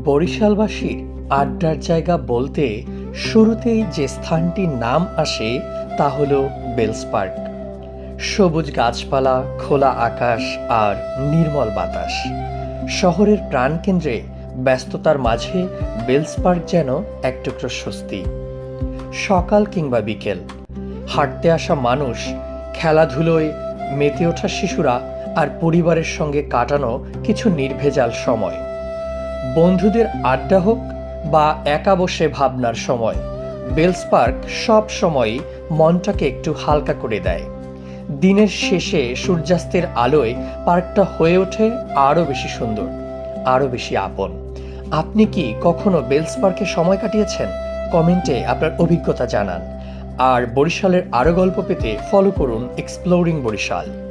বরিশালবাসীর আড্ডার জায়গা বলতে শুরুতেই যে স্থানটির নাম আসে তা হল বেলস পার্ক। সবুজ গাছপালা, খোলা আকাশ আর নির্মল বাতাস। শহরের প্রাণকেন্দ্রে ব্যস্ততার মাঝে বেলস পার্ক যেন এক টুকরো স্বস্তি। সকাল কিংবা বিকেল, হাঁটতে আসা মানুষ, খেলাধুলোয় মেতে ওঠা শিশুরা আর পরিবারের সঙ্গে কাটানো কিছু নির্ভেজাল সময়। বন্ধুদের আড্ডা হোক বা একা বসে ভাবনার সময়, বেলস পার্ক সব সময়ই মনটাকে একটু হালকা করে দেয়। দিনের শেষে সূর্যাস্তের আলোয় পার্কটা হয়ে ওঠে আরও বেশি সুন্দর, আরও বেশি আপন। আপনি কি কখনো বেলস পার্কে সময় কাটিয়েছেন? কমেন্টে আপনার অভিজ্ঞতা জানান। আর বরিশালের আরও গল্প পেতে ফলো করুন এক্সপ্লোরিং বরিশাল।